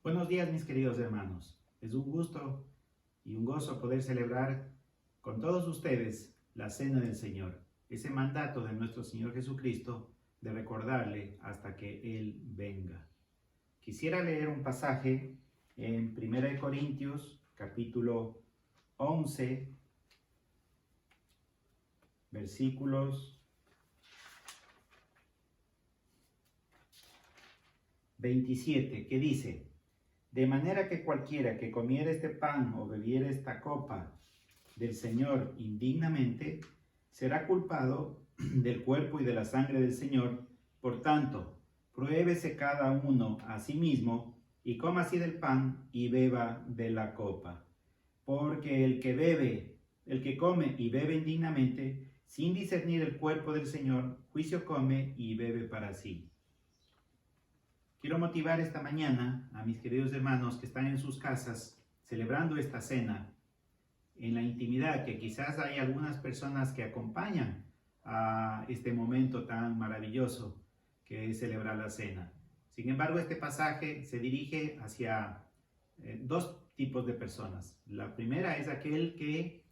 Buenos días, mis queridos hermanos. Es un gusto y un gozo poder celebrar con todos ustedes la Cena del Señor, ese mandato de nuestro Señor Jesucristo de recordarle hasta que Él venga. Quisiera leer un pasaje en 1 Corintios, capítulo 11, versículos 27, que dice: de manera que cualquiera que comiera este pan o bebiera esta copa del Señor indignamente, será culpado del cuerpo y de la sangre del Señor. Por tanto, pruébese cada uno a sí mismo, y coma así del pan y beba de la copa. Porque el que come y bebe indignamente, sin discernir el cuerpo del Señor, juicio come y bebe para sí. Quiero motivar esta mañana a mis queridos hermanos que están en sus casas celebrando esta cena en la intimidad, que quizás hay algunas personas que acompañan a este momento tan maravilloso que es celebrar la cena. Sin embargo, este pasaje se dirige hacia dos tipos de personas. La primera es aquel que,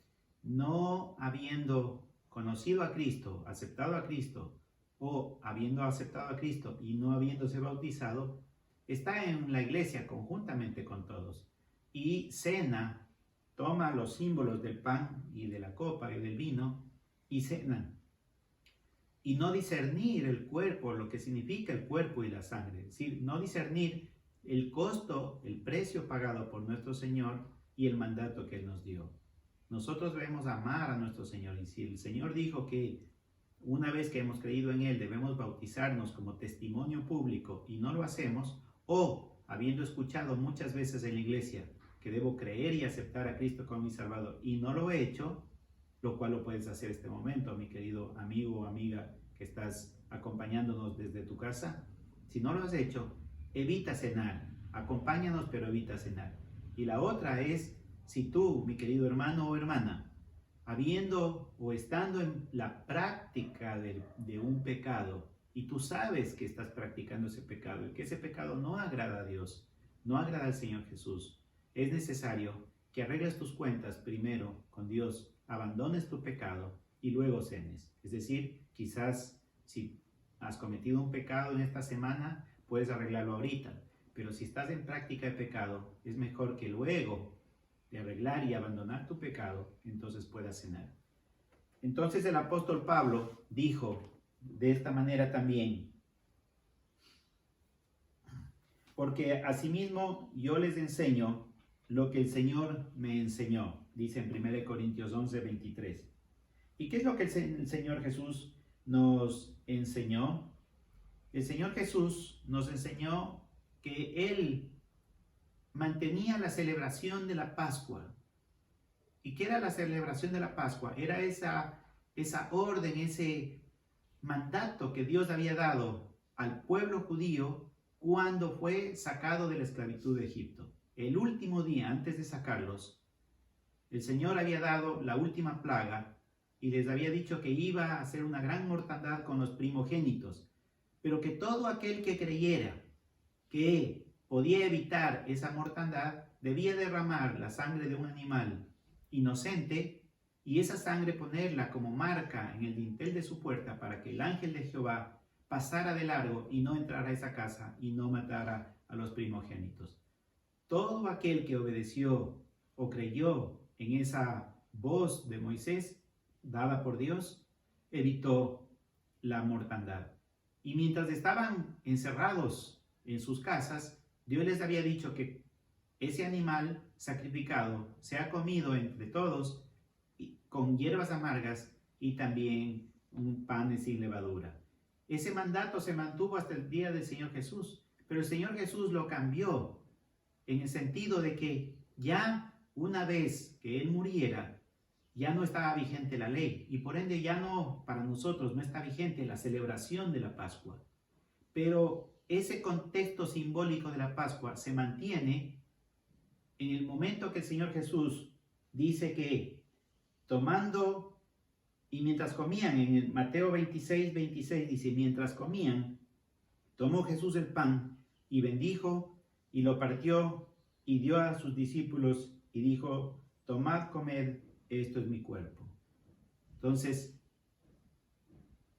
no habiendo conocido a Cristo, aceptado a Cristo, o habiendo aceptado a Cristo y no habiéndose bautizado, está en la iglesia conjuntamente con todos y cena, toma los símbolos del pan y de la copa y del vino y cena. Y no discernir el cuerpo, lo que significa el cuerpo y la sangre, es decir, no discernir el costo, el precio pagado por nuestro Señor y el mandato que Él nos dio. Nosotros debemos amar a nuestro Señor, y si el Señor dijo que una vez que hemos creído en Él debemos bautizarnos como testimonio público y no lo hacemos, o habiendo escuchado muchas veces en la iglesia que debo creer y aceptar a Cristo como mi Salvador y no lo he hecho, lo cual lo puedes hacer este momento, mi querido amigo o amiga que estás acompañándonos desde tu casa. Si no lo has hecho, evita cenar, acompáñanos pero evita cenar. Y la otra es, si tú, mi querido hermano o hermana, habiendo o estando en la práctica de un pecado, y tú sabes que estás practicando ese pecado y que ese pecado no agrada a Dios, no agrada al Señor Jesús, es necesario que arregles tus cuentas primero con Dios, abandones tu pecado y luego cenes. Es decir, quizás si has cometido un pecado en esta semana, puedes arreglarlo ahorita, pero si estás en práctica de pecado, es mejor que luego de arreglar y abandonar tu pecado, entonces puedas cenar. Entonces el apóstol Pablo dijo de esta manera también: porque asimismo yo les enseño lo que el Señor me enseñó, dice en 1 Corintios 11, 23. ¿Y qué es lo que el Señor Jesús nos enseñó? El Señor Jesús nos enseñó que Él mantenía la celebración de la Pascua. ¿Y qué era la celebración de la Pascua? Era esa orden, ese mandato que Dios había dado al pueblo judío cuando fue sacado de la esclavitud de Egipto. El último día antes de sacarlos, el Señor había dado la última plaga y les había dicho que iba a hacer una gran mortandad con los primogénitos, pero que todo aquel que creyera que podía evitar esa mortandad debía derramar la sangre de un animal inocente y esa sangre ponerla como marca en el dintel de su puerta para que el ángel de Jehová pasara de largo y no entrara a esa casa y no matara a los primogénitos. Todo aquel que obedeció o creyó en esa voz de Moisés dada por Dios evitó la mortandad. Y mientras estaban encerrados en sus casas, Dios les había dicho que ese animal sacrificado sea comido entre todos con hierbas amargas y también un pan sin levadura. Ese mandato se mantuvo hasta el día del Señor Jesús, pero el Señor Jesús lo cambió en el sentido de que ya una vez que Él muriera, ya no estaba vigente la ley y por ende ya no, para nosotros no está vigente la celebración de la Pascua. Pero ese contexto simbólico de la Pascua se mantiene en el momento que el Señor Jesús dice que tomando y mientras comían, en el Mateo 26, 26 dice: mientras comían, tomó Jesús el pan y bendijo y lo partió y dio a sus discípulos y dijo: tomad, comed, esto es mi cuerpo. Entonces,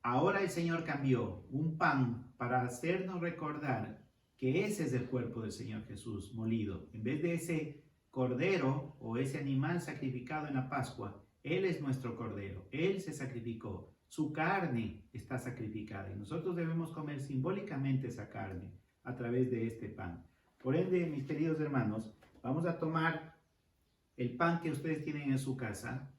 ahora el Señor cambió un pan para hacernos recordar que ese es el cuerpo del Señor Jesús molido. En vez de ese cordero o ese animal sacrificado en la Pascua, Él es nuestro cordero. Él se sacrificó. Su carne está sacrificada y nosotros debemos comer simbólicamente esa carne a través de este pan. Por ende, mis queridos hermanos, vamos a tomar el pan que ustedes tienen en su casa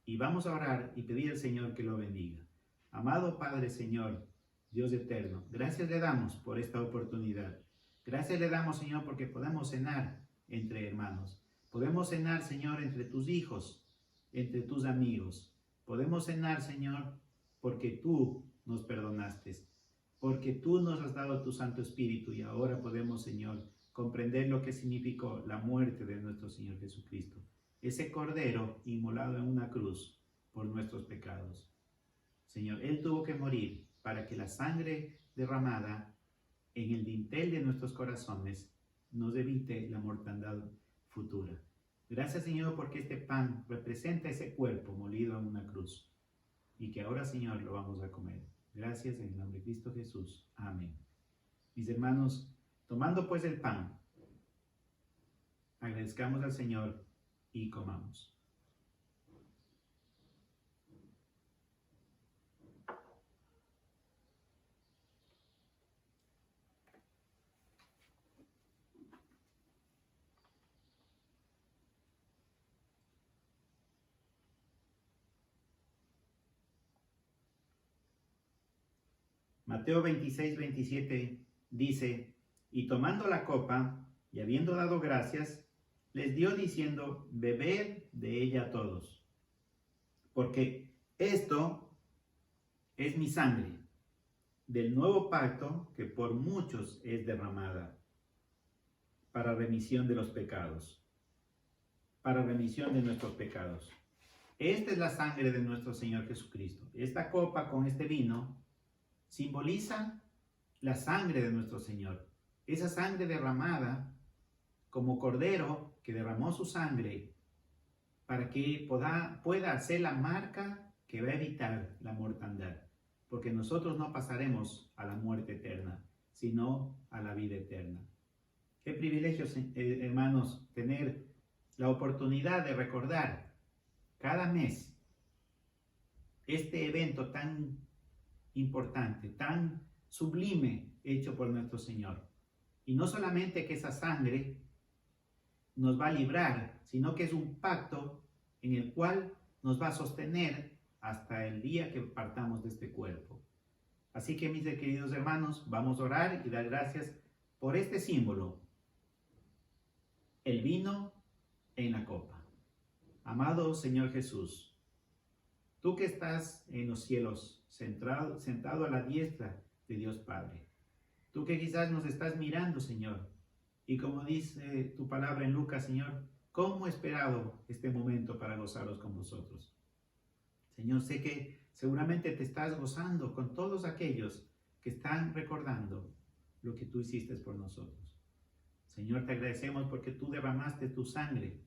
y vamos a orar y pedir al Señor que lo bendiga. Amado Padre, Señor, Dios eterno, gracias le damos por esta oportunidad. Gracias le damos, Señor, porque podemos cenar entre hermanos. Podemos cenar, Señor, entre tus hijos, entre tus amigos. Podemos cenar, Señor, porque tú nos perdonaste, porque tú nos has dado tu Santo Espíritu y ahora podemos, Señor, comprender lo que significó la muerte de nuestro Señor Jesucristo. Ese cordero inmolado en una cruz por nuestros pecados. Señor, Él tuvo que morir para que la sangre derramada en el dintel de nuestros corazones nos evite la mortandad futura. Gracias, Señor, porque este pan representa ese cuerpo molido en una cruz y que ahora, Señor, lo vamos a comer. Gracias en el nombre de Cristo Jesús. Amén. Mis hermanos, tomando pues el pan, agradezcamos al Señor y comamos. Mateo 26, 27 dice: y tomando la copa, y habiendo dado gracias, les dio diciendo: bebed de ella todos, porque esto es mi sangre del nuevo pacto que por muchos es derramada para remisión de los pecados, para remisión de nuestros pecados. Esta es la sangre de nuestro Señor Jesucristo. Esta copa con este vino simboliza la sangre de nuestro Señor. Esa sangre derramada como cordero que derramó su sangre para que pueda hacer la marca que va a evitar la mortandad. Porque nosotros no pasaremos a la muerte eterna, sino a la vida eterna. Qué privilegio, hermanos, tener la oportunidad de recordar cada mes este evento tan importante, tan sublime hecho por nuestro Señor. Y no solamente que esa sangre nos va a librar, sino que es un pacto en el cual nos va a sostener hasta el día que partamos de este cuerpo. Así que, mis queridos hermanos, vamos a orar y dar gracias por este símbolo, el vino en la copa. Amado Señor Jesús, tú que estás en los cielos, sentado a la diestra de Dios Padre, tú que quizás nos estás mirando, Señor, y como dice tu palabra en Lucas, Señor, ¿cómo he esperado este momento para gozarlos con vosotros? Señor, sé que seguramente te estás gozando con todos aquellos que están recordando lo que tú hiciste por nosotros. Señor, te agradecemos porque tú derramaste tu sangre.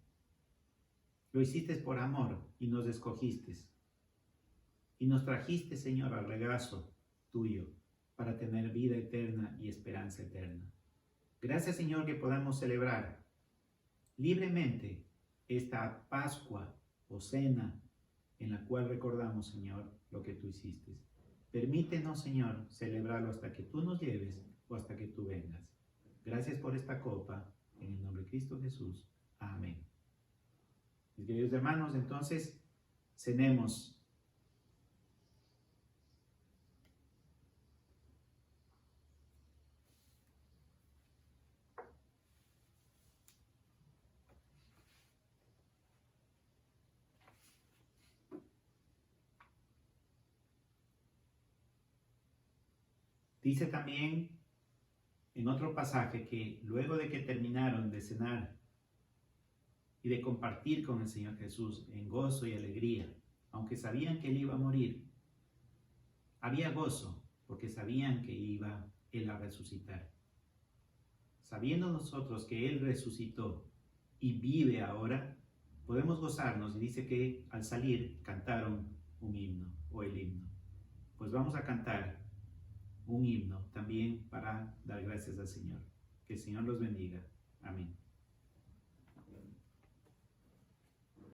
Lo hiciste por amor y nos escogiste. Y nos trajiste, Señor, al regazo tuyo para tener vida eterna y esperanza eterna. Gracias, Señor, que podamos celebrar libremente esta Pascua o cena en la cual recordamos, Señor, lo que tú hiciste. Permítenos, Señor, celebrarlo hasta que tú nos lleves o hasta que tú vengas. Gracias por esta copa, en el nombre de Cristo Jesús. Amén. Mis queridos hermanos, entonces, cenemos. Dice también en otro pasaje que luego de que terminaron de cenar y de compartir con el Señor Jesús en gozo y alegría, aunque sabían que Él iba a morir, había gozo porque sabían que iba Él a resucitar. sabiendo nosotros que Él resucitó y vive ahora, podemos gozarnos. Y dice que al salir cantaron un himno o el himno. Pues vamos a cantar un himno también para dar gracias al Señor. Que el Señor los bendiga. Amén.